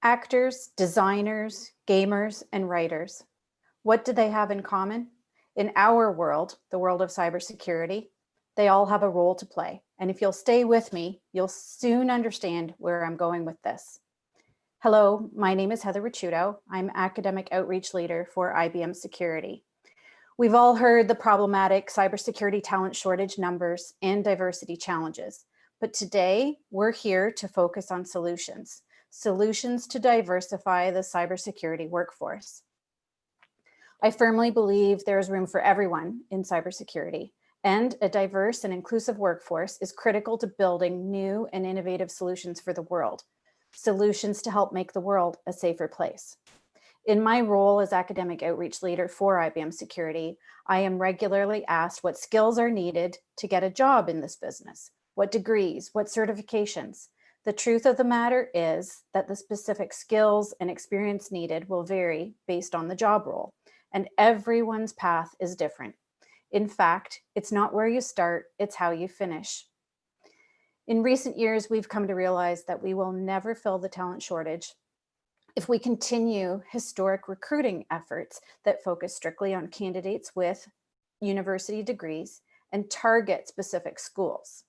Actors, designers, gamers, and writers. What do they have in common? In our world, the world of cybersecurity, they all have a role to play. And if you'll stay with me, you'll soon understand where I'm going with this. Hello, my name is Heather Ricciuto. I'm Academic Outreach Leader for IBM Security. We've all heard the problematic cybersecurity talent shortage numbers and diversity challenges. But today, we're here to focus on solutions to diversify the cybersecurity workforce. I firmly believe there is room for everyone in cybersecurity, and a diverse and inclusive workforce is critical to building new and innovative solutions for the world, solutions to help make the world a safer place. In my role as Academic Outreach Leader for IBM Security, I am regularly asked what skills are needed to get a job in this business, what degrees, what certifications. The truth of the matter is that the specific skills and experience needed will vary based on the job role, and everyone's path is different. In fact, it's not where you start, it's how you finish. In recent years, we've come to realize that we will never fill the talent shortage if we continue historic recruiting efforts that focus strictly on candidates with university degrees and target specific schools.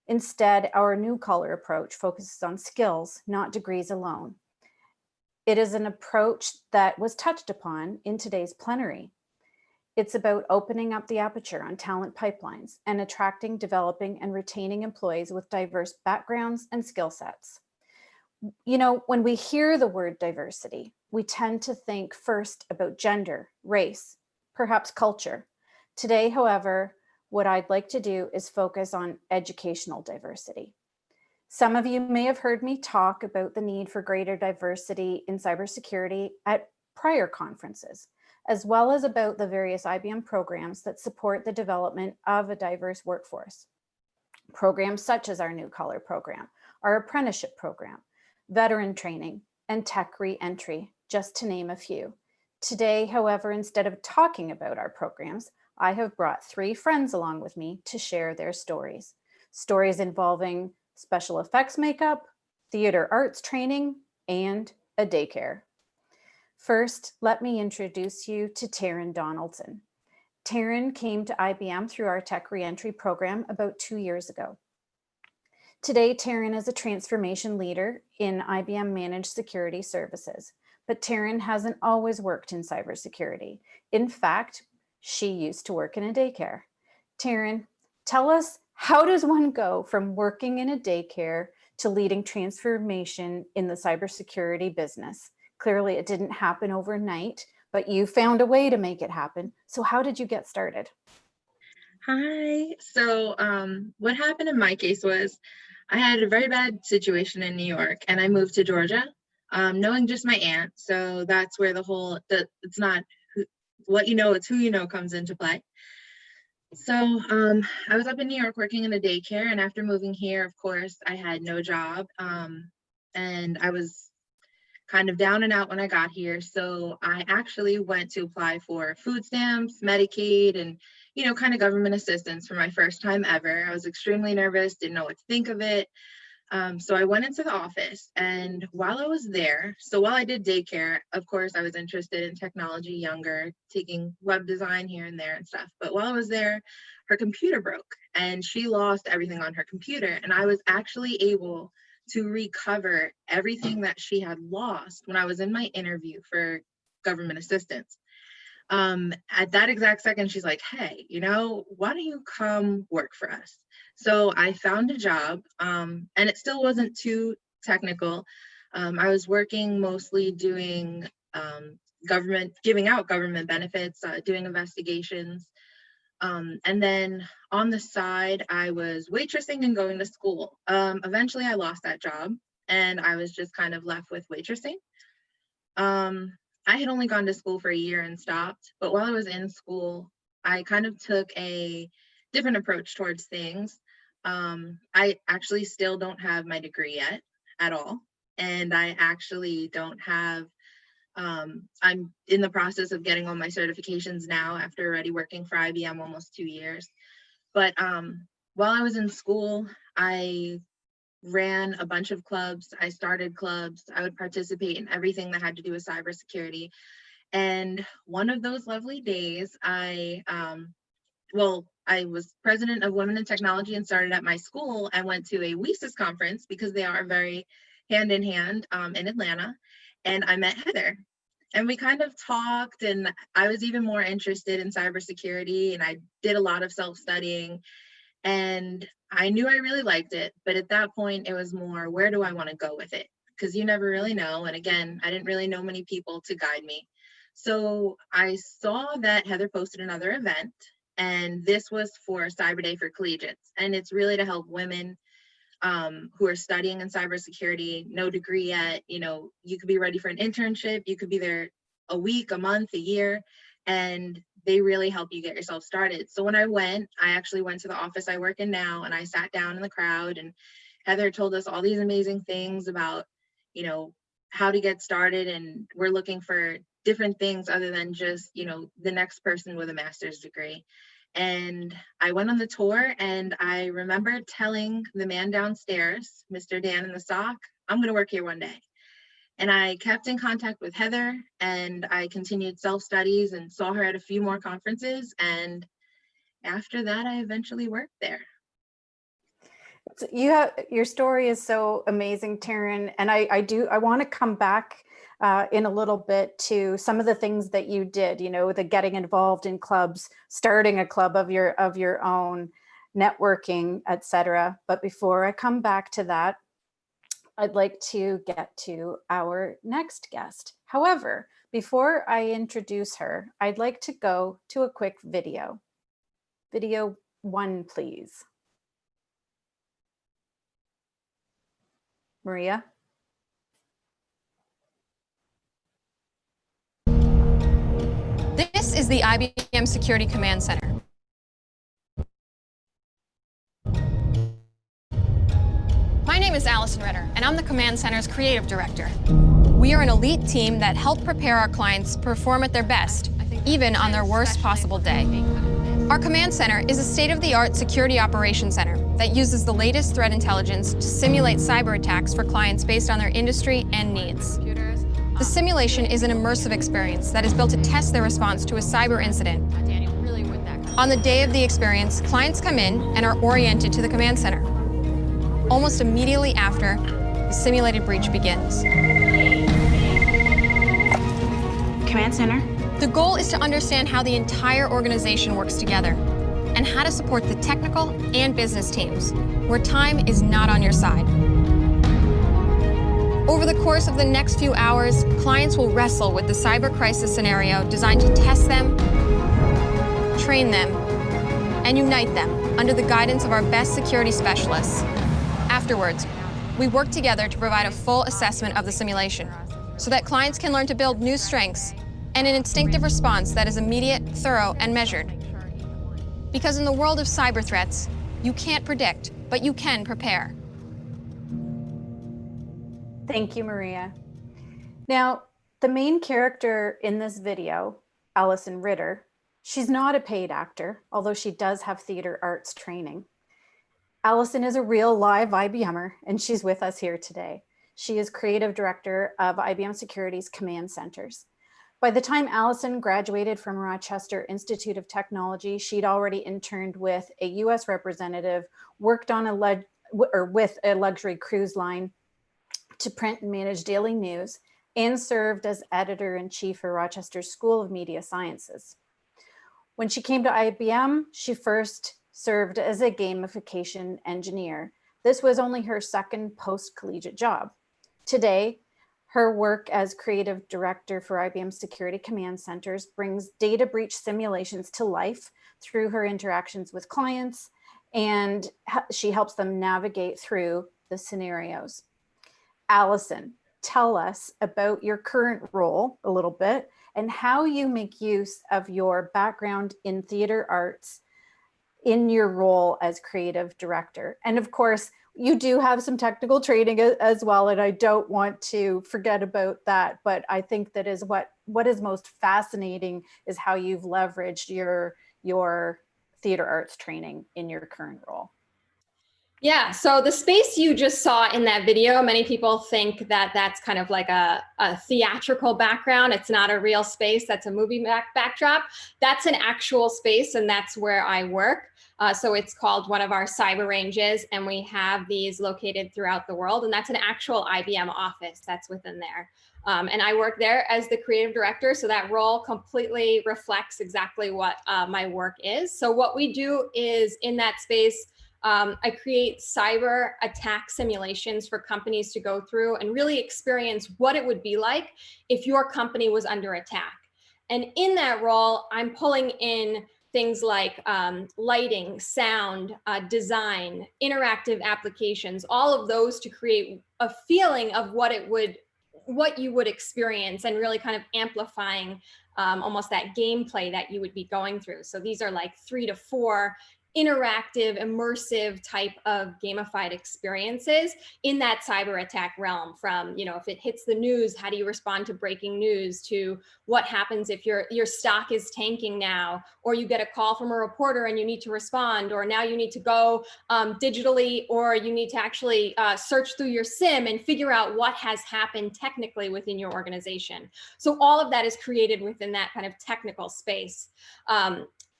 Instead, our new collar approach focuses on skills, not degrees alone. It is an approach that was touched upon in today's plenary. It's about opening up the aperture on talent pipelines and attracting, developing, and retaining employees with diverse backgrounds and skill sets. You know, when we hear the word diversity, we tend to think first about gender, race, perhaps culture. Today, however, what I'd like to do is focus on educational diversity. Some of you may have heard me talk about the need for greater diversity in cybersecurity at prior conferences, as well as about the various IBM programs that support the development of a diverse workforce. Programs such as our New Collar program, our apprenticeship program, veteran training, and tech re-entry, just to name a few. Today, however, instead of talking about our programs, I have brought three friends along with me to share their stories. Stories involving special effects makeup, theater arts training, and a daycare. First, let me introduce you to Taryn Donaldson. Taryn came to IBM through our tech re-entry program about 2 years ago. Today, Taryn is a transformation leader in IBM Managed Security Services, but Taryn hasn't always worked in cybersecurity. In fact, she used to work in a daycare. Taryn, tell us, how does one go from working in a daycare to leading transformation in the cybersecurity business? Clearly, it didn't happen overnight, but you found a way to make it happen. So how did you get started? Hi. So what happened in my case was I had a very bad situation in New York and I moved to Georgia, knowing just my aunt. So that's where it's not what you know, it's who you know comes into play. So I was up in New York working in a daycare, and after moving here, of course, I had no job, and I was kind of down and out when I got here. So I actually went to apply for food stamps, Medicaid, and kind of government assistance for my first time ever. I was extremely nervous, didn't know what to think of it. So I went into the office, and while I was there, while I did daycare, of course, I was interested in technology, younger, taking web design here and there and stuff. But while I was there, her computer broke and she lost everything on her computer. And I was actually able to recover everything that she had lost when I was in my interview for government assistance. At that exact second, she's like, hey, why don't you come work for us? So I found a job, and it still wasn't too technical. I was working mostly doing giving out government benefits, doing investigations. And then on the side, I was waitressing and going to school. Eventually, I lost that job, and I was just kind of left with waitressing. I had only gone to school for a year and stopped, but while I was in school, I kind of took a different approach towards things. I actually still don't have my degree yet at all, and I actually don't have, I'm in the process of getting all my certifications now after already working for IBM almost 2 years. But while I was in school, I ran a bunch of clubs. I started clubs. I would participate in everything that had to do with cybersecurity. And one of those lovely days, I was president of Women in Technology and started at my school. I went to a WESIS conference because they are very hand in hand in Atlanta. And I met Heather. And we kind of talked, and I was even more interested in cybersecurity, and I did a lot of self-studying. And I knew I really liked it, but at that point, it was more, where do I want to go with it? Because you never really know. And again, I didn't really know many people to guide me. So I saw that Heather posted another event, and this was for Cyber Day for collegiates. And it's really to help women who are studying in cybersecurity, no degree yet. You know, you could be ready for an internship, you could be there a week, a month, a year, and they really help you get yourself started. So when I actually went to the office I work in now, and I sat down in the crowd, and Heather told us all these amazing things about, you know, how to get started. And we're looking for different things other than just, you know, the next person with a master's degree. And I went on the tour, and I remember telling the man downstairs, Mr. Dan in the sock, I'm going to work here one day. And I kept in contact with Heather, and I continued self-studies and saw her at a few more conferences. And after that, I eventually worked there. So your story is so amazing, Taryn. And I want to come back in a little bit to some of the things that you did, you know, the getting involved in clubs, starting a club of your own, networking, etc. But before I come back to that, I'd like to get to our next guest. However, before I introduce her, I'd like to go to a quick video. Video 1, please. Maria? This is the IBM Security Command Center. My name is Alison Ritter, and I'm the Command Center's Creative Director. We are an elite team that help prepare our clients perform at their best, even on their worst possible day. Our Command Center is a state-of-the-art security operations center that uses the latest threat intelligence to simulate cyber attacks for clients based on their industry and needs. The simulation is an immersive experience that is built to test their response to a cyber incident. On the day of the experience, clients come in and are oriented to the Command Center. Almost immediately after, the simulated breach begins. Command Center. The goal is to understand how the entire organization works together and how to support the technical and business teams, where time is not on your side. Over the course of the next few hours, clients will wrestle with the cyber crisis scenario designed to test them, train them, and unite them under the guidance of our best security specialists. Afterwards, we work together to provide a full assessment of the simulation so that clients can learn to build new strengths and an instinctive response that is immediate, thorough, and measured. Because in the world of cyber threats, you can't predict, but you can prepare. Thank you, Maria. Now, the main character in this video, Allison Ritter, she's not a paid actor, although she does have theater arts training. Allison is a real live IBMer, and she's with us here today. She is creative director of IBM Security's Command Centers. By the time Allison graduated from Rochester Institute of Technology, she'd already interned with a US representative, worked on with a luxury cruise line to print and manage daily news, and served as editor-in-chief for Rochester School of Media Sciences. When she came to IBM, she first served as a gamification engineer. This was only her second post-collegiate job. Today, her work as creative director for IBM Security Command Centers brings data breach simulations to life through her interactions with clients, and she helps them navigate through the scenarios. Allison, tell us about your current role a little bit and how you make use of your background in theater arts in your role as creative director. And of course, you do have some technical training as well, and I don't want to forget about that, but I think that is what is most fascinating is how you've leveraged your theater arts training in your current role. Yeah, so the space you just saw in that video, many people think that that's kind of like a theatrical background. It's not a real space. That's a movie backdrop. That's an actual space, and that's where I work. So it's called one of our cyber ranges, and we have these located throughout the world. And that's an actual IBM office that's within there. And I work there as the creative director. So that role completely reflects exactly what my work is. So what we do is in that space, I create cyber attack simulations for companies to go through and really experience what it would be like if your company was under attack. And in that role, I'm pulling in things like lighting, sound, design, interactive applications, all of those to create a feeling of what you would experience, and really kind of amplifying almost that gameplay that you would be going through. So these are like 3 to 4 interactive, immersive type of gamified experiences in that cyber attack realm. From, if it hits the news, how do you respond to breaking news, to what happens if your stock is tanking now, or you get a call from a reporter and you need to respond, or now you need to go digitally, or you need to actually search through your SIM and figure out what has happened technically within your organization. So all of that is created within that kind of technical space.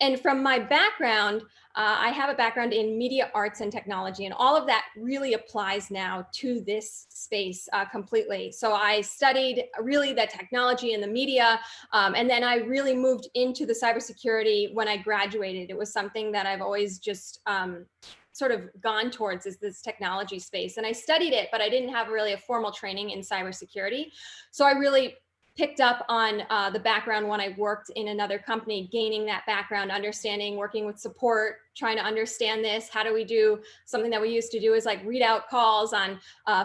And from my background, I have a background in media arts and technology, and all of that really applies now to this space completely. So I studied really the technology and the media, and then I really moved into the cybersecurity when I graduated. It was something that I've always just sort of gone towards, is this technology space. And I studied it, but I didn't have really a formal training in cybersecurity. So I really picked up on the background when I worked in another company, gaining that background, understanding, working with support, trying to understand this. How do we do something that we used to do is like read out calls on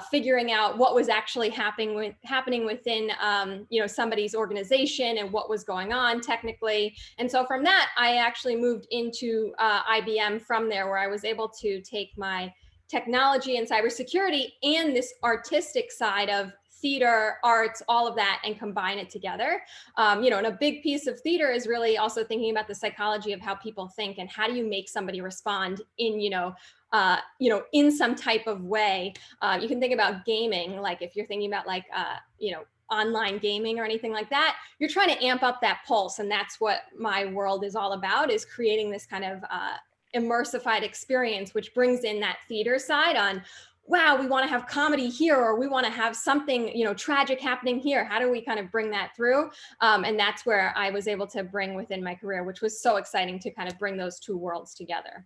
figuring out what was actually happening within somebody's organization and what was going on technically. And so from that, I actually moved into IBM from there, where I was able to take my technology and cybersecurity and this artistic side of theater, arts, all of that, and combine it together. And a big piece of theater is really also thinking about the psychology of how people think, and how do you make somebody respond in, in some type of way. You can think about gaming, like if you're thinking about like, online gaming or anything like that, you're trying to amp up that pulse. And that's what my world is all about, is creating this kind of immersified experience, which brings in that theater side on, wow, we want to have comedy here, or we want to have something, tragic happening here. How do we kind of bring that through? And that's where I was able to bring within my career, which was so exciting to kind of bring those two worlds together.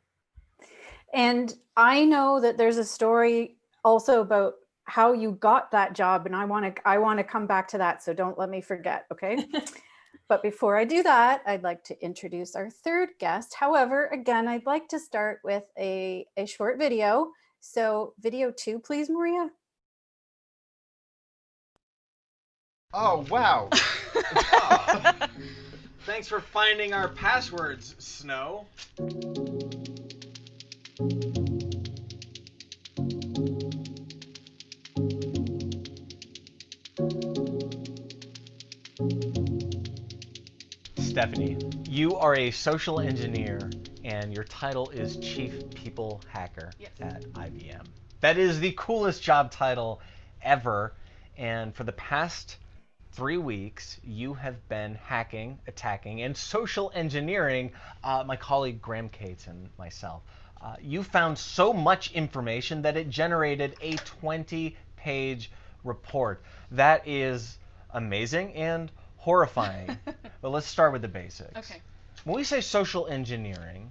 And I know that there's a story also about how you got that job, and I want to come back to that, so don't let me forget, okay? But before I do that, I'd like to introduce our third guest. However, again, I'd like to start with a short video. So video 2, please, Maria. Oh, wow. Thanks for finding our passwords, Snow. Stephanie, you are a social engineer, and your title is Chief People Hacker at IBM. That is the coolest job title ever, and for the past 3 weeks, you have been hacking, attacking, and social engineering my colleague Graham Cates and myself. You found so much information that it generated a 20-page report. That is amazing and horrifying. But let's start with the basics. Okay. When we say social engineering,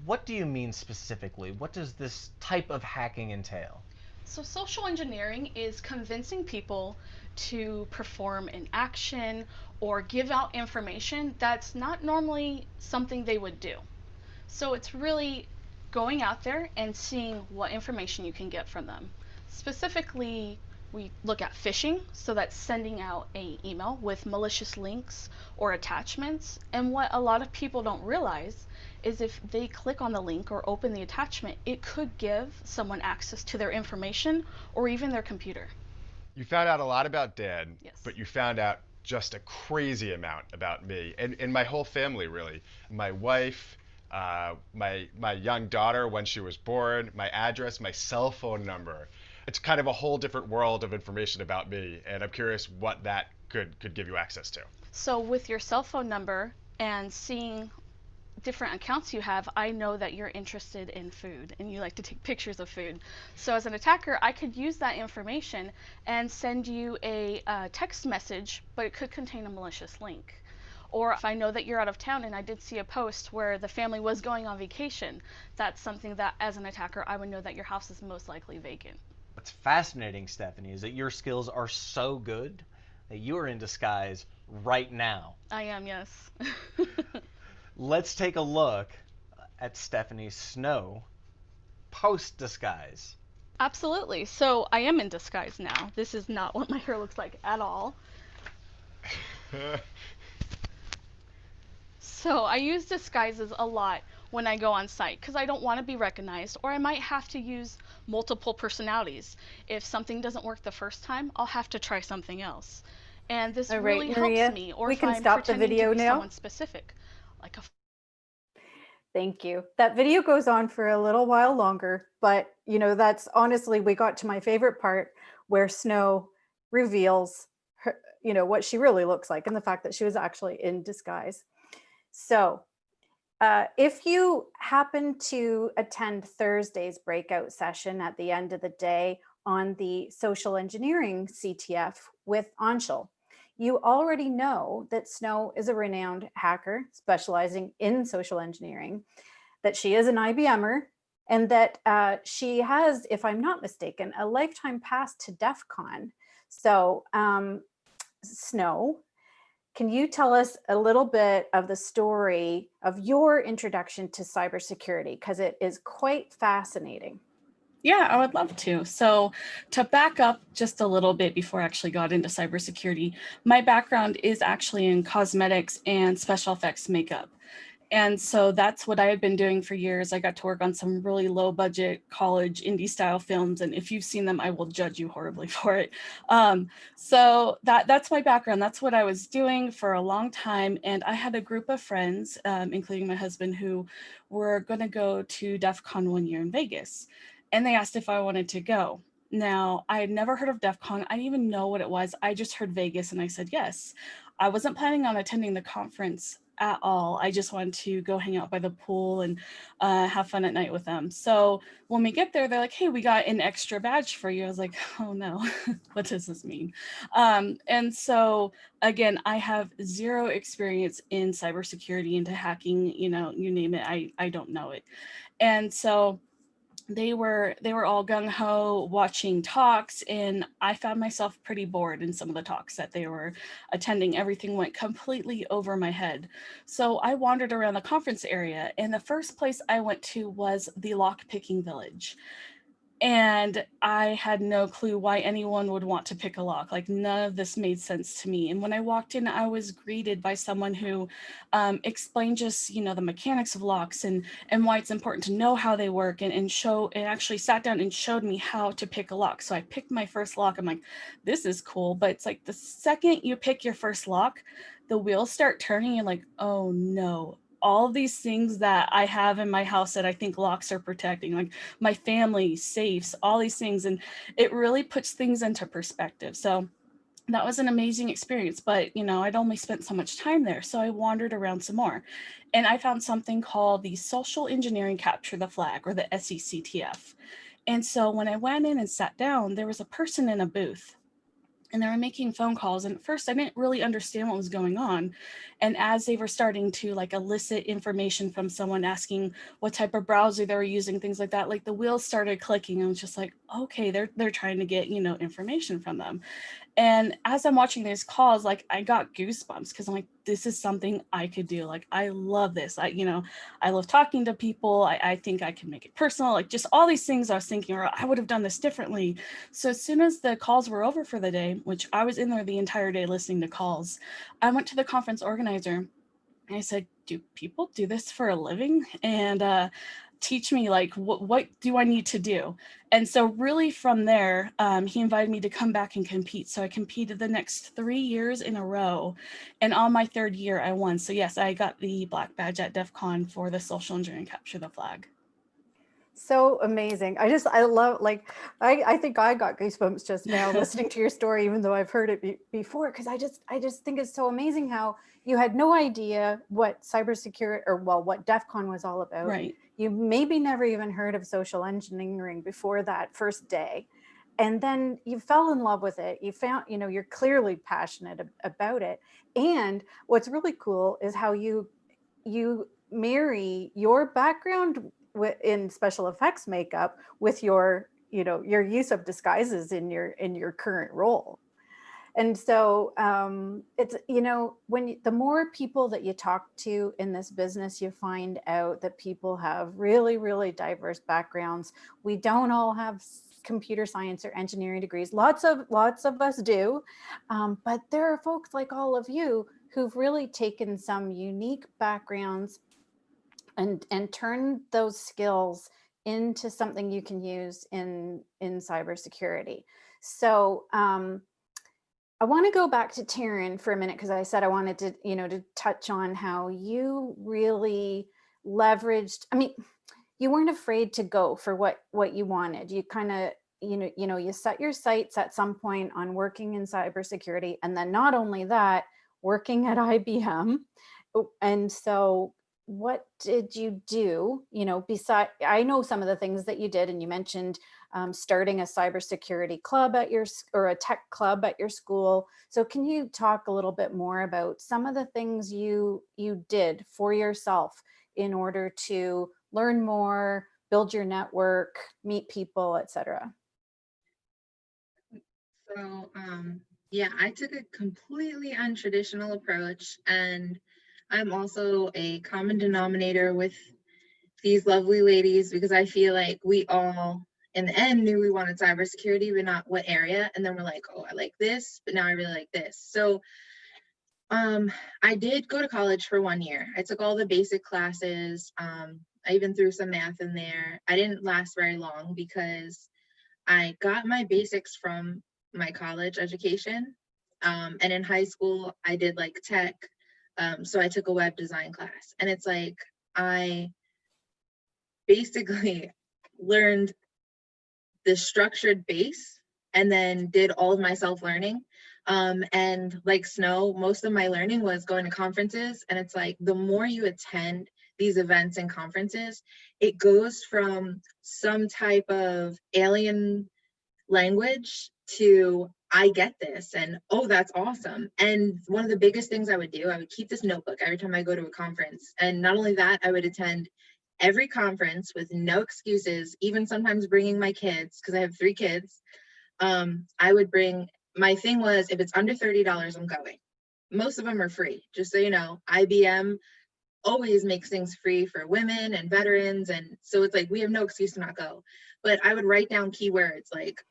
what do you mean specifically? What does this type of hacking entail? So social engineering is convincing people to perform an action or give out information that's not normally something they would do. So it's really going out there and seeing what information you can get from them. Specifically, we look at phishing, so that's sending out an email with malicious links or attachments. And what a lot of people don't realize is if they click on the link or open the attachment, it could give someone access to their information or even their computer. You found out a lot about Dad, Yes. but you found out just a crazy amount about me and my whole family, really. My wife, my young daughter when she was born, my address, my cell phone number. It's kind of a whole different world of information about me, and I'm curious what that could give you access to. So with your cell phone number and seeing different accounts you have, I know that you're interested in food and you like to take pictures of food. So as an attacker, I could use that information and send you a text message, but it could contain a malicious link. Or if I know that you're out of town and I did see a post where the family was going on vacation, that's something that as an attacker, I would know that your house is most likely vacant. What's fascinating, Stephanie, is that your skills are so good that you are in disguise right now. I am, yes. Let's take a look at Stephanie Snow post-disguise. Absolutely. So I am in disguise now. This is not what my hair looks like at all. So I use disguises a lot when I go on site because I don't want to be recognized, or I might have to use multiple personalities. If something doesn't work the first time, I'll have to try something else. And this All right, really Maria, helps me, or we if can I'm stop the pretending video to be now. someone specific, like a Thank you. That video goes on for a little while longer, but that's honestly, we got to my favorite part where Snow reveals her, what she really looks like and the fact that she was actually in disguise. So if you happen to attend Thursday's breakout session at the end of the day on the social engineering CTF with Anshul, you already know that Snow is a renowned hacker specializing in social engineering, that she is an IBMer, and that she has, if I'm not mistaken, a lifetime pass to DEF CON. So Snow, can you tell us a little bit of the story of your introduction to cybersecurity? Because it is quite fascinating. Yeah, I would love to. So to back up just a little bit before I actually got into cybersecurity, my background is actually in cosmetics and special effects makeup. And so that's what I had been doing for years. I got to work on some really low budget college indie style films. And if you've seen them, I will judge you horribly for it. So that's my background. That's what I was doing for a long time. And I had a group of friends, including my husband, who were going to go to DEF CON one year in Vegas. And they asked if I wanted to go. Now, I had never heard of DEF CON. I didn't even know what it was. I just heard Vegas and I said yes. I wasn't planning on attending the conference at all. I just wanted to go hang out by the pool and have fun at night with them. So when we get there, they're like, hey, we got an extra badge for you. I was like, oh no, what does this mean? And so again, I have zero experience in cybersecurity, into hacking, you name it, I don't know it. And so they were all gung-ho watching talks, and I found myself pretty bored in some of the talks that they were attending. Everything went completely over my head. So I wandered around the conference area, and the first place I went to was the lock-picking village. And I had no clue why anyone would want to pick a lock. Like, none of this made sense to me. And when I walked in, I was greeted by someone who explained just, the mechanics of locks and why it's important to know how they work, and actually sat down and showed me how to pick a lock. So I picked my first lock. I'm like, this is cool. But it's like the second you pick your first lock, the wheels start turning and like, oh no, all of these things that I have in my house that I think locks are protecting, like my family, safes, all these things. And it really puts things into perspective. So that was an amazing experience, but I'd only spent so much time there. So I wandered around some more, and I found something called the Social Engineering Capture the Flag, or the SECTF. And so when I went in and sat down, there was a person in a booth, and they were making phone calls. And at first I didn't really understand what was going on. And as they were starting to elicit information from someone, asking what type of browser they were using, things like that, the wheels started clicking. I was just like, okay, they're trying to get, information from them. And as I'm watching these calls, I got goosebumps, because I'm like, this is something I could do. I love this. I love talking to people. I think I can make it personal, just all these things I was thinking, or I would have done this differently. So as soon as the calls were over for the day, which I was in there the entire day listening to calls, I went to the conference organizer and I said, do people do this for a living? And teach me like what do I need to do. And so really from there, he invited me to come back and compete. So I competed the next 3 years in a row, and on my 3rd year I won. So yes, I got the black badge at DEF CON for the social engineering capture the flag. So amazing. I love, like, I think I got goosebumps just now listening to your story, even though I've heard it before, because I just think it's so amazing how you had no idea what cybersecurity, or well, what DEF CON was all about. Right. You maybe never even heard of social engineering before that first day. And then you fell in love with it. You found, you're clearly passionate about it. And what's really cool is how you marry your background in special effects makeup with your your use of disguises in your current role. And so it's, the more people that you talk to in this business, you find out that people have really, really diverse backgrounds. We don't all have computer science or engineering degrees. Lots of us do, but there are folks like all of you who've really taken some unique backgrounds and turn those skills into something you can use in cybersecurity. So I want to go back to Taryn for a minute, because I said I wanted to, to touch on how you really leveraged. I mean, you weren't afraid to go for what you wanted. You kind of, you set your sights at some point on working in cybersecurity, and then not only that, working at IBM. And so what did you do? Besides, I know some of the things that you did, and you mentioned starting a cybersecurity club at or a tech club at your school. So can you talk a little bit more about some of the things you did for yourself in order to learn more, build your network, meet people, etc.? So yeah, I took a completely untraditional approach, and I'm also a common denominator with these lovely ladies, because I feel like we all in the end knew we wanted cybersecurity, but not what area. And then we're like, oh, I like this, but now I really like this. So I did go to college for 1 year. I took all the basic classes. I even threw some math in there. I didn't last very long because I got my basics from my college education. And in high school, I did like tech. So I took a web design class, and it's like, I basically learned the structured base and then did all of my self-learning. And like Snow, most of my learning was going to conferences. And it's like, the more you attend these events and conferences, it goes from some type of alien language to, I get this, and oh, that's awesome. And one of the biggest things I would do, I would keep this notebook every time I go to a conference. And not only that, I would attend every conference with no excuses, even sometimes bringing my kids, because I have 3 kids. I would bring, my thing was, if it's under $30, I'm going. Most of them are free, just so you know. IBM always makes things free for women and veterans, and so it's like, we have no excuse to not go. But I would write down keywords like,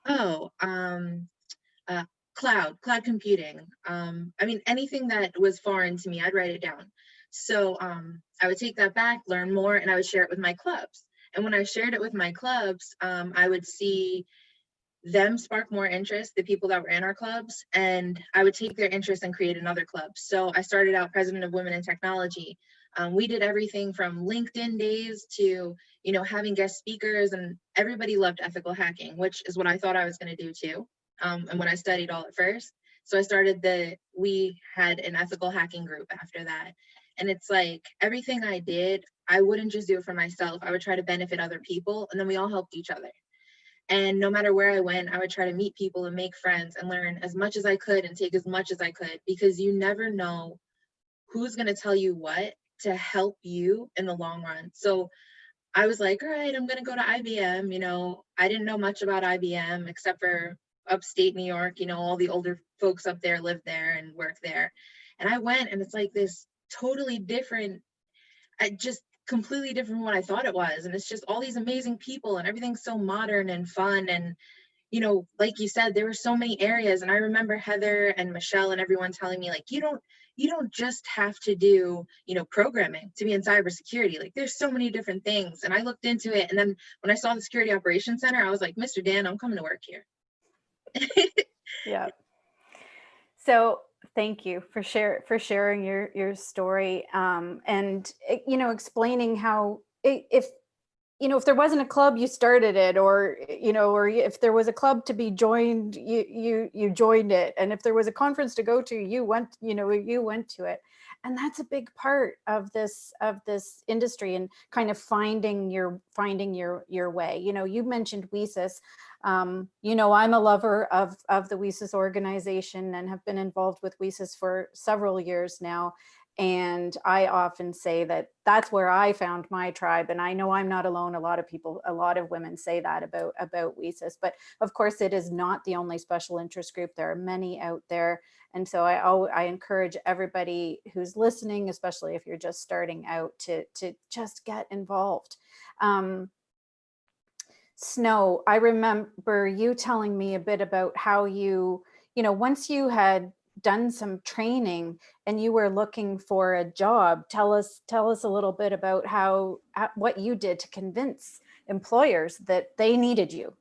cloud computing. I mean, anything that was foreign to me, I'd write it down. So I would take that back, learn more, and I would share it with my clubs. And when I shared it with my clubs, I would see them spark more interest, the people that were in our clubs, and I would take their interest and create another club. So I started out president of Women in Technology. We did everything from LinkedIn days to, having guest speakers, and everybody loved ethical hacking, which is what I thought I was going to do too. And what I studied all at first. So I started we had an ethical hacking group after that. And it's like, everything I did, I wouldn't just do it for myself. I would try to benefit other people, and then we all helped each other. And no matter where I went, I would try to meet people and make friends and learn as much as I could and take as much as I could, because you never know who's going to tell you what to help you in the long run. So I was like, all right, I'm going to go to IBM. I didn't know much about IBM except for upstate New York. All the older folks up there live there and work there. And I went, and it's like this totally different, just completely different from what I thought it was. And it's just all these amazing people, and everything's so modern and fun. And, like you said, there were so many areas. And I remember Heather and Michelle and everyone telling me, like, you you don't just have to do, programming to be in cybersecurity. Like there's so many different things. And I looked into it. And then when I saw the Security Operations Center, I was like, Mr. Dan, I'm coming to work here. Yeah. So thank you for sharing your story, and explaining how if there wasn't a club, you started it, or if there was a club to be joined, you joined it, and if there was a conference to go to, you went to it. And that's a big part of this industry, and kind of finding your way. You mentioned WESIS. I'm a lover of the WESIS organization and have been involved with WESIS for several years now. And I often say that that's where I found my tribe. And I know I'm not alone. A lot of women say that about WESIS. But of course, it is not the only special interest group. There are many out there. And so I encourage everybody who's listening, especially if you're just starting out, to just get involved. Snow, I remember you telling me a bit about how once you had done some training and you were looking for a job, tell us a little bit about what you did to convince employers that they needed you.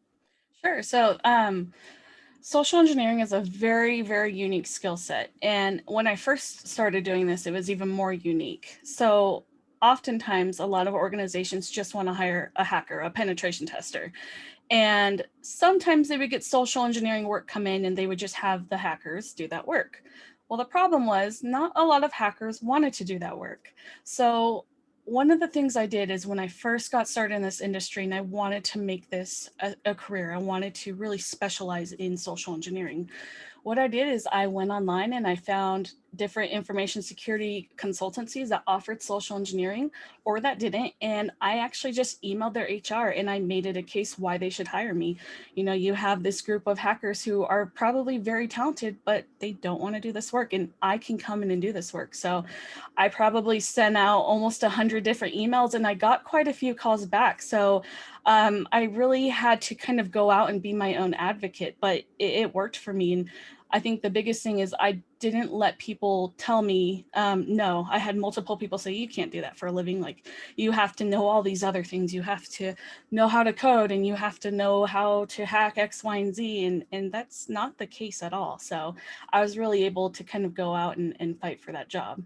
Sure. So social engineering is a very, very unique skill set. And when I first started doing this, it was even more unique. So oftentimes, a lot of organizations just want to hire a hacker, a penetration tester. And sometimes they would get social engineering work come in and they would just have the hackers do that work. Well, the problem was not a lot of hackers wanted to do that work. So one of the things I did is when I first got started in this industry and I wanted to make this a career, I wanted to really specialize in social engineering. What I did is I went online and I found different information security consultancies that offered social engineering or that didn't. And I actually just emailed their HR and I made it a case why they should hire me. You have this group of hackers who are probably very talented, but they don't want to do this work, and I can come in and do this work. So I probably sent out almost 100 different emails and I got quite a few calls back. So I really had to kind of go out and be my own advocate, but it worked for me. And I think the biggest thing is I didn't let people tell me, no. I had multiple people say, you can't do that for a living. Like, you have to know all these other things. You have to know how to code and you have to know how to hack X, Y, and Z. And that's not the case at all. So I was really able to kind of go out and fight for that job.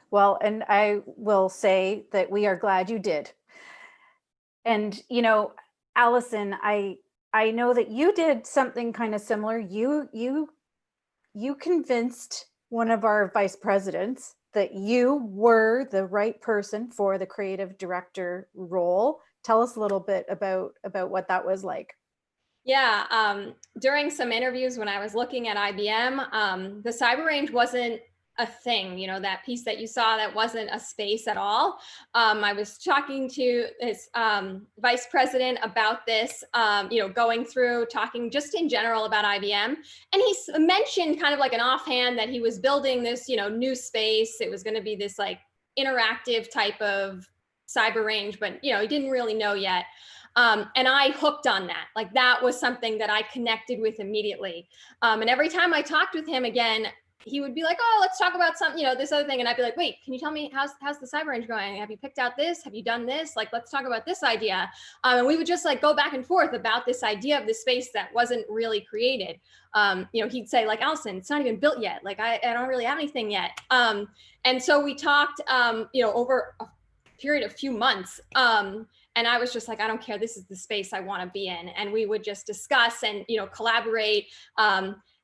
Well, and I will say that we are glad you did. And, Allison, I know that you did something kind of similar. You convinced one of our vice presidents that you were the right person for the creative director role. Tell us a little bit about what that was like. Yeah, during some interviews when I was looking at IBM, the cyber range wasn't a thing. That piece that you saw, that wasn't a space at all. I was talking to his vice president about this, going through, talking just in general about IBM. And he mentioned kind of like an offhand that he was building this, new space. It was going to be this like interactive type of cyber range, but, he didn't really know yet. And I hooked on that. Like, that was something that I connected with immediately. And every time I talked with him again, he would be like, oh, let's talk about something, this other thing. And I'd be like, wait, can you tell me how's the cyber range going? Have you picked out this? Have you done this? Like, let's talk about this idea. And we would just like go back and forth about this idea of this space that wasn't really created. He'd say like, Allison, it's not even built yet. Like, I don't really have anything yet. And so we talked, over a period of few months. And I was just like, I don't care. This is the space I want to be in. And we would just discuss and, collaborate.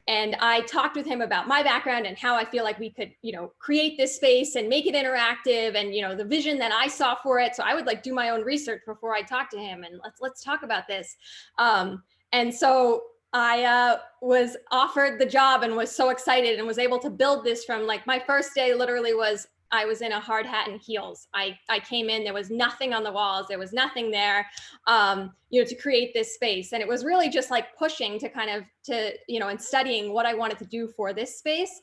And I talked with him about my background and how I feel like we could, create this space and make it interactive and, the vision that I saw for it. So I would like do my own research before I talk to him and let's talk about this. And so I was offered the job and was so excited and was able to build this from like my first day literally was I was in a hard hat and heels. I came in, there was nothing on the walls. There was nothing there, to create this space. And it was really just like pushing to kind of and studying what I wanted to do for this space.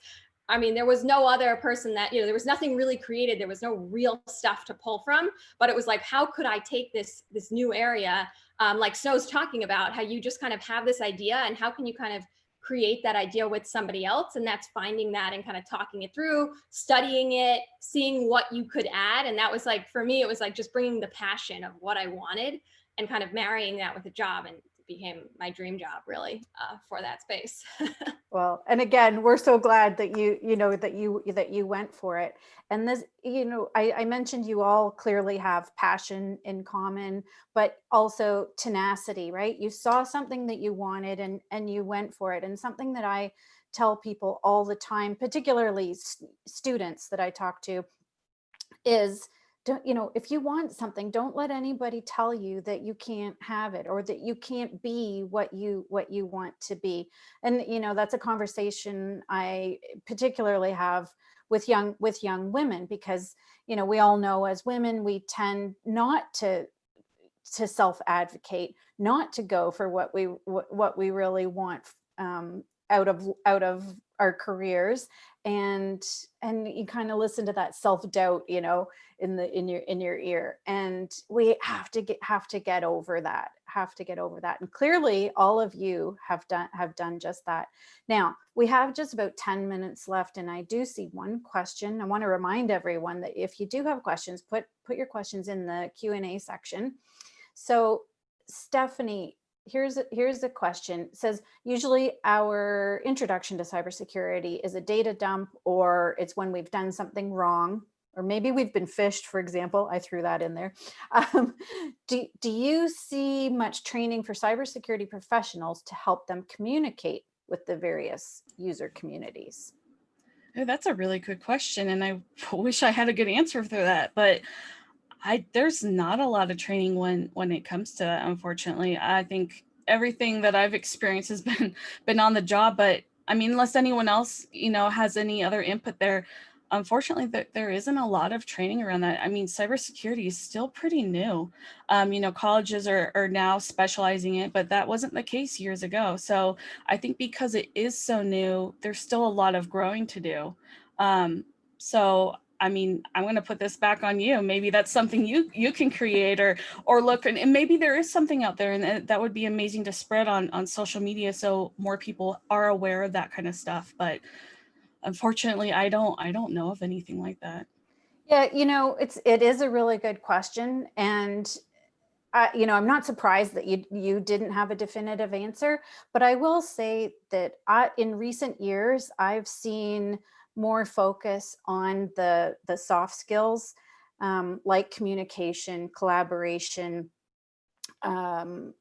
I mean, there was no other person that, there was nothing really created. There was no real stuff to pull from, but it was like, how could I take this new area, like Snow's talking about, how you just kind of have this idea and how can you kind of create that idea with somebody else. And that's finding that and kind of talking it through, studying it, seeing what you could add. And that was like, for me, it was like just bringing the passion of what I wanted and kind of marrying that with a job, and it became my dream job really for that space. Well, and again, we're so glad that you went for it. And this, I mentioned you all clearly have passion in common, but also tenacity, right? You saw something that you wanted and you went for it. And something that I tell people all the time, particularly students that I talk to, is, if you want something, don't let anybody tell you that you can't have it or that you can't be what you want to be. And that's a conversation I particularly have with young women, because we all know as women we tend not to self-advocate, not to go for what we really want out of our careers, and you kind of listen to that self-doubt in your ear, and we have to get over that, and clearly all of you have done just that. Now we have just about 10 minutes left, and I do see one question. I want to remind everyone that if you do have questions, put your questions in the Q&A section. So Stephanie, here's a question. It says, usually our introduction to cybersecurity is a data dump, or it's when we've done something wrong, or maybe we've been phished, for example. I threw that in there. Do you see much training for cybersecurity professionals to help them communicate with the various user communities? Oh, that's a really good question, and I wish I had a good answer for that, but there's not a lot of training when it comes to that, unfortunately. I think everything that I've experienced has been on the job, but I mean, unless anyone else, has any other input there, unfortunately, there isn't a lot of training around that. I mean, cybersecurity is still pretty new. Colleges are now specializing it, but that wasn't the case years ago. So I think because it is so new, there's still a lot of growing to do. So I mean, I'm going to put this back on you. Maybe that's something you can create or look, and maybe there is something out there, and that would be amazing to spread on social media so more people are aware of that kind of stuff. But unfortunately, I don't know of anything like that. Yeah, it is a really good question, and I'm not surprised that you didn't have a definitive answer, but I will say that in recent years, I've seen more focus on the soft skills, like communication, collaboration, and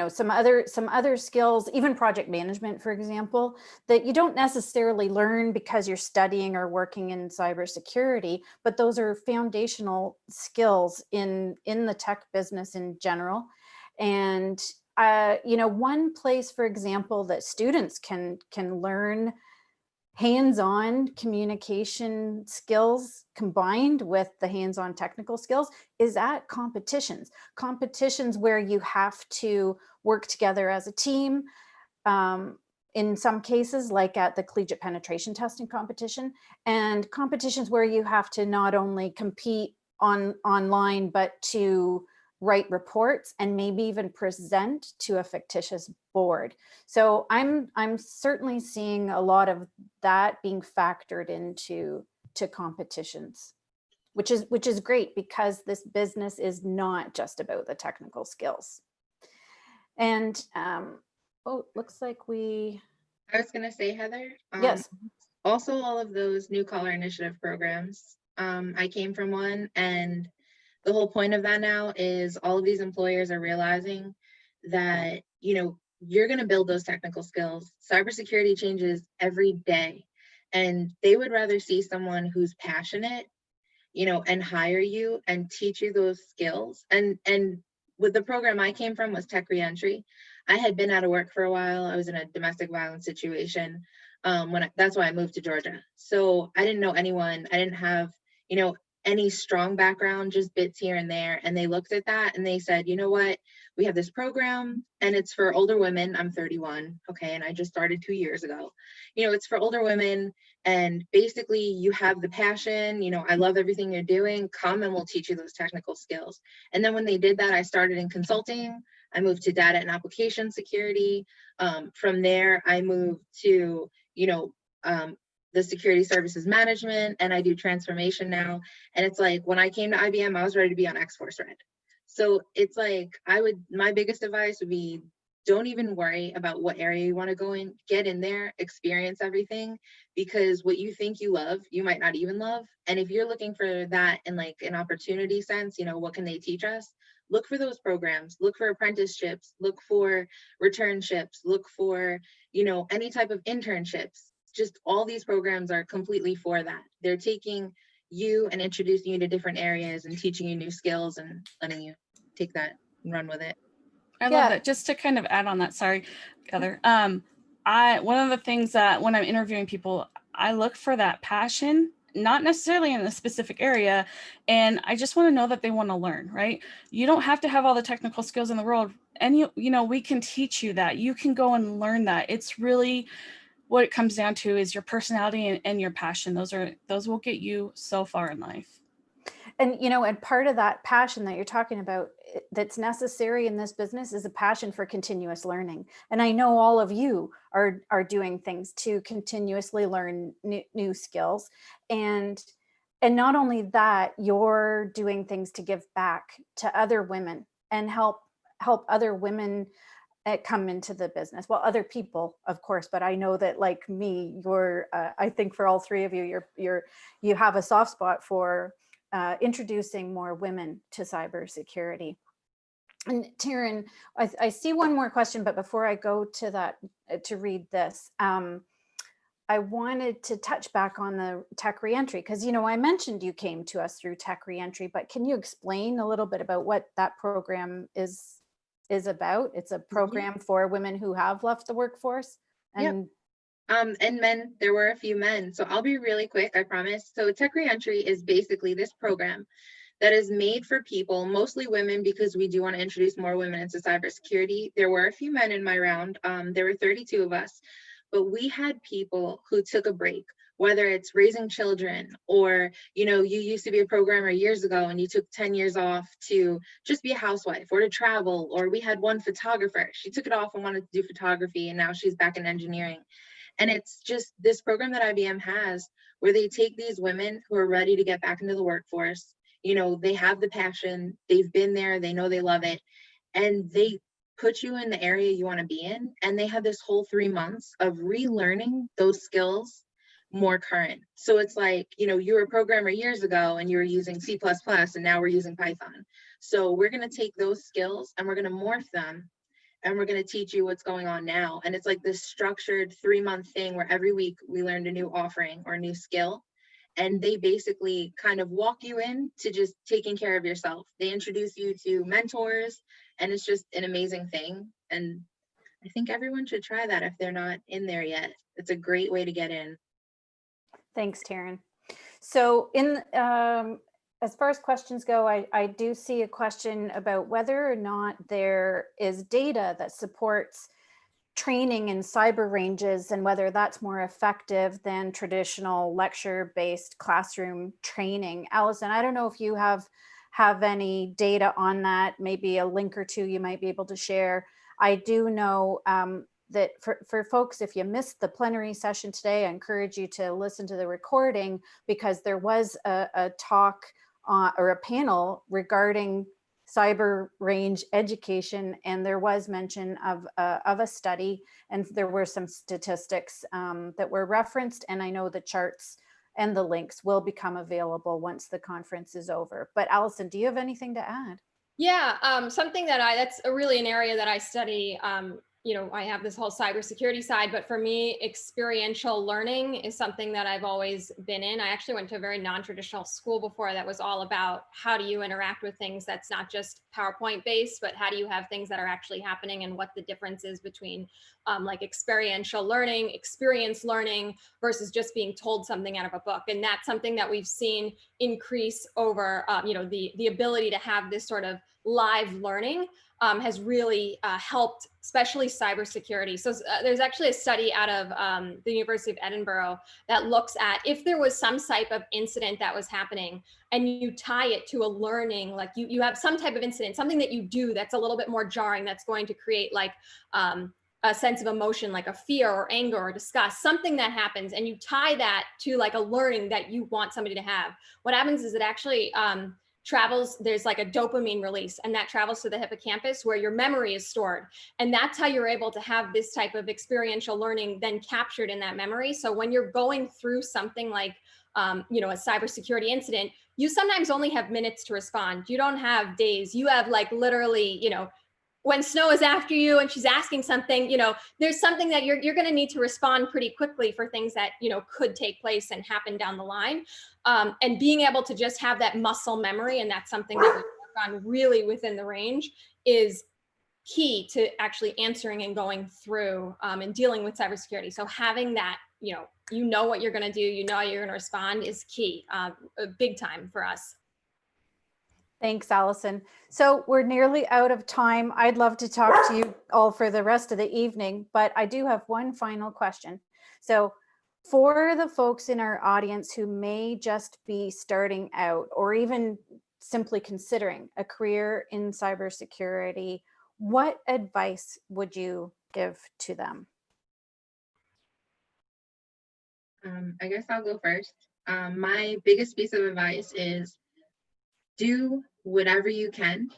some other skills, even project management, for example, that you don't necessarily learn because you're studying or working in cybersecurity, but those are foundational skills in the tech business in general. And one place, for example, that students can learn hands-on communication skills combined with the hands-on technical skills is at competitions where you have to work together as a team. In some cases, like at the collegiate penetration testing competition, and competitions where you have to not only compete online, but to write reports and maybe even present to a fictitious board. So I'm certainly seeing a lot of that being factored into competitions, which is great, because this business is not just about the technical skills. And looks like I was going to say, Heather, yes. Also, all of those New Collar Initiative programs, I came from one, and the whole point of that now is all of these employers are realizing that, you're going to build those technical skills. Cybersecurity changes every day, and they would rather see someone who's passionate, and hire you and teach you those skills. And with the program I came from was tech reentry. I had been out of work for a while. I was in a domestic violence situation. That's why I moved to Georgia. So I didn't know anyone. I didn't have, any strong background, just bits here and there. And they looked at that and they said, you know what, we have this program and it's for older women. I'm 31. Okay. And I just started 2 years ago. It's for older women. And basically you have the passion, I love everything you're doing. Come and we'll teach you those technical skills. And then when they did that, I started in consulting. I moved to data and application security. From there, I moved to, the security services management, and I do transformation now. And it's like, when I came to IBM, I was ready to be on X-Force Red. So it's like, my biggest advice would be, don't even worry about what area you want to go in. Get in there, experience everything, because what you think you love, you might not even love. And if you're looking for that in like an opportunity sense, what can they teach us? Look for those programs, look for apprenticeships, look for returnships, look for, any type of internships. Just all these programs are completely for that. They're taking you and introducing you to different areas and teaching you new skills and letting you take that and run with it. I love that. Just to kind of add on that, sorry, Heather. One of the things that when I'm interviewing people, I look for that passion, not necessarily in a specific area. And I just want to know that they want to learn, right? You don't have to have all the technical skills in the world. And we can teach you that. You can go and learn that. It's really what it comes down to is your personality and your passion. Those will get you so far in life. And, and part of that passion that you're talking about that's necessary in this business is a passion for continuous learning. And I know all of you are doing things to continuously learn new skills. And not only that, you're doing things to give back to other women and help other women come into the business. Well, other people, of course, but I know that like me, I think for all three of you, you have a soft spot for introducing more women to cybersecurity. And Taryn, I see one more question, but before I go to that, to read this, I wanted to touch back on the tech reentry, because, I mentioned you came to us through tech reentry, but can you explain a little bit about what that program is about? It's a program for women who have left the workforce. And and men, there were a few men. So I'll be really quick, I promise. So tech reentry is basically this program that is made for people, mostly women, because we do want to introduce more women into cybersecurity. There were a few men in my round. There were 32 of us, but we had people who took a break, whether it's raising children or, you used to be a programmer years ago and you took 10 years off to just be a housewife or to travel. Or we had one photographer, she took it off and wanted to do photography, and now she's back in engineering. And it's just this program that IBM has where they take these women who are ready to get back into the workforce. They have the passion, they've been there, they know they love it, and they put you in the area you want to be in. And they have this whole 3 months of relearning those skills more current. So it's like, you were a programmer years ago and you were using C++, and now we're using Python. So we're going to take those skills and we're going to morph them, and we're going to teach you what's going on now. And it's like this structured 3-month thing where every week we learned a new offering or a new skill. And they basically kind of walk you in to just taking care of yourself. They introduce you to mentors, and it's just an amazing thing. And I think everyone should try that if they're not in there yet. It's a great way to get in. Thanks, Taryn. So as far as questions go, I do see a question about whether or not there is data that supports training in cyber ranges and whether that's more effective than traditional lecture-based classroom training. Allison, I don't know if you have any data on that, maybe a link or two you might be able to share. I do know that for folks, if you missed the plenary session today, I encourage you to listen to the recording, because there was a talk or a panel regarding cyber range education, and there was mention of a study, and there were some statistics that were referenced, and I know the charts and the links will become available once the conference is over. But Allison, do you have anything to add? Yeah, something that's really an area that I study. I have this whole cybersecurity side, but for me, experiential learning is something that I've always been in. I actually went to a very non-traditional school before that was all about how do you interact with things that's not just PowerPoint based, but how do you have things that are actually happening, and what the difference is between like experiential learning, experience learning versus just being told something out of a book. And that's something that we've seen increase over, the ability to have this sort of live learning has really helped, especially cybersecurity. So there's actually a study out of the University of Edinburgh that looks at if there was some type of incident that was happening and you tie it to a learning, like you have some type of incident, something that you do that's a little bit more jarring, that's going to create like a sense of emotion, like a fear or anger or disgust, something that happens, and you tie that to like a learning that you want somebody to have. What happens is it actually travels, there's like a dopamine release, and that travels to the hippocampus where your memory is stored. And that's how you're able to have this type of experiential learning then captured in that memory. So when you're going through something like, you know, a cybersecurity incident, you sometimes only have minutes to respond. You don't have days. You have like literally, you know, when Snow is after you and she's asking something, you know, there's something that you're going to need to respond pretty quickly for things that, you know, could take place and happen down the line. And being able to just have that muscle memory, and that's something that we work on really within the range, is key to actually answering and going through and dealing with cybersecurity. So having that, you know what you're going to do, you know how you're going to respond is key, big time for us. Thanks, Allison. So we're nearly out of time. I'd love to talk to you all for the rest of the evening, but I do have one final question. So for the folks in our audience who may just be starting out or even simply considering a career in cybersecurity, what advice would you give to them? I guess I'll go first. My biggest piece of advice is do whatever you can.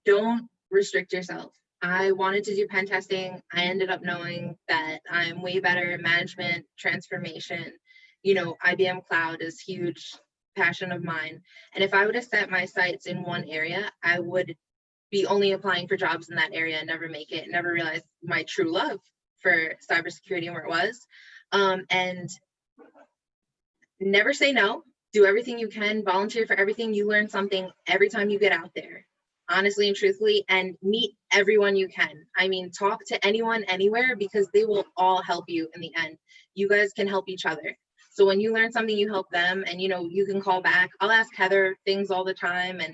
Don't restrict yourself. I wanted to do pen testing. I ended up knowing that I'm way better at management, transformation. You know, IBM Cloud is huge passion of mine. And if I would have set my sights in one area, I would be only applying for jobs in that area and never make it, never realize my true love for cybersecurity and where it was. And never say no. Do everything you can, volunteer for everything. You learn something every time you get out there, honestly and truthfully, and meet everyone you can. I mean, talk to anyone, anywhere, because they will all help you in the end. You guys can help each other. So when you learn something, you help them, and, you know, you can call back. I'll ask Heather things all the time. And,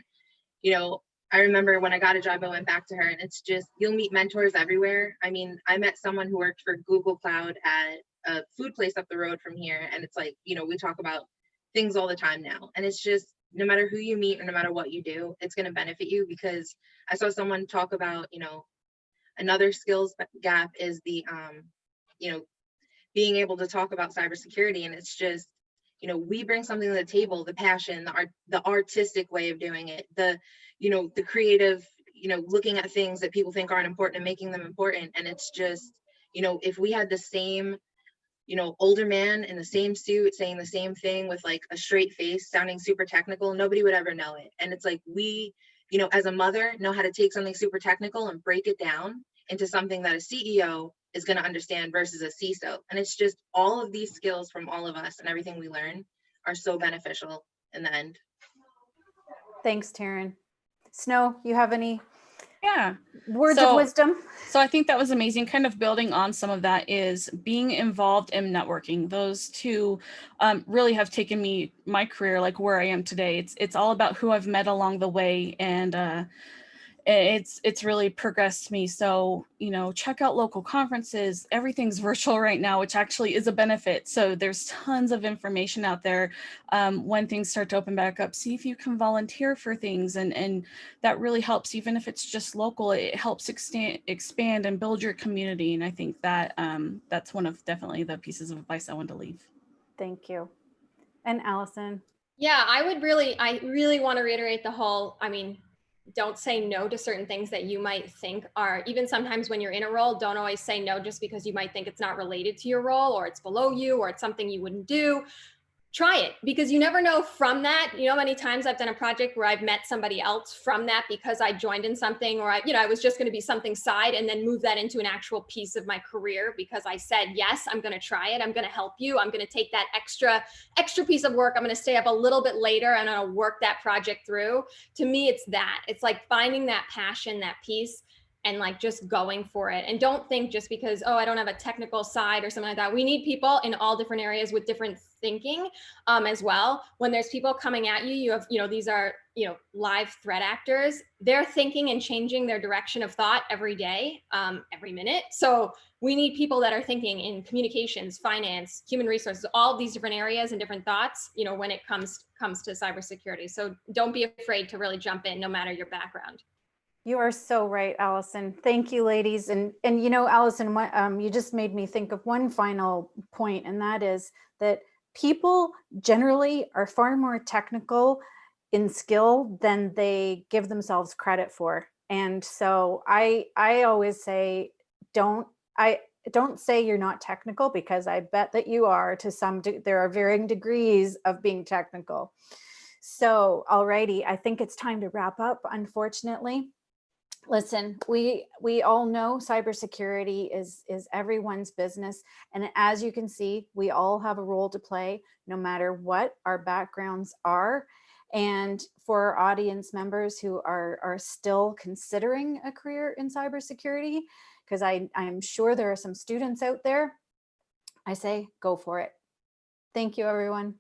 you know, I remember when I got a job, I went back to her, and it's just, you'll meet mentors everywhere. I mean, I met someone who worked for Google Cloud at a food place up the road from here. And it's like, you know, we talk about things all the time now. And it's just, no matter who you meet or no matter what you do, it's going to benefit you. Because I saw someone talk about, you know, another skills gap is the, you know, being able to talk about cybersecurity. And it's just, you know, we bring something to the table, the passion, the artistic way of doing it, the, you know, the creative, you know, looking at things that people think aren't important and making them important. And it's just, you know, if we had the same, you know, older man in the same suit saying the same thing with like a straight face, sounding super technical, nobody would ever know it. And it's like, we, you know, as a mother, know how to take something super technical and break it down into something that a CEO is going to understand versus a CISO. And it's just, all of these skills from all of us and everything we learn are so beneficial in the end. Thanks, Taryn. Snow, you have any words So- of wisdom? So I think that was amazing. Kind of building on some of that is being involved in networking. Those two really have taken my career like where I am today. It's all about who I've met along the way, and it's really progressed me. So, you know, check out local conferences. Everything's virtual right now, which actually is a benefit. So there's tons of information out there. When things start to open back up, see if you can volunteer for things, and that really helps. Even if it's just local, it helps expand and build your community. And I think that that's one of definitely the pieces of advice I wanted to leave. Thank you. And Allison? Yeah, I really want to reiterate the whole, I mean, don't say no to certain things that you might think are, even sometimes when you're in a role, don't always say no just because you might think it's not related to your role, or it's below you, or it's something you wouldn't do. Try it, because you never know from that. You know, many times I've done a project where I've met somebody else from that because I joined in something, or I was just going to be something side, and then move that into an actual piece of my career because I said, yes, I'm going to try it. I'm going to help you. I'm going to take that extra piece of work. I'm going to stay up a little bit later and I'm going to work that project through. To me, it's that. It's like finding that passion, that piece. and like just going for it. And don't think just because, oh, I don't have a technical side or something like that. We need people in all different areas with different thinking as well. When there's people coming at you, you have, these are, live threat actors. They're thinking and changing their direction of thought every day, every minute. So we need people that are thinking in communications, finance, human resources, all these different areas and different thoughts, when it comes to cybersecurity. So don't be afraid to really jump in, no matter your background. You are so right, Allison. Thank you, ladies. And Allison, you just made me think of one final point, and that is that people generally are far more technical in skill than they give themselves credit for. And so I always say, don't say you're not technical, because I bet that you are. There are varying degrees of being technical. So alrighty, I think it's time to wrap up, unfortunately. Listen, we all know cybersecurity is everyone's business. And as you can see, we all have a role to play, no matter what our backgrounds are. And for our audience members who are still considering a career in cybersecurity, because I'm sure there are some students out there, I say, go for it. Thank you, everyone.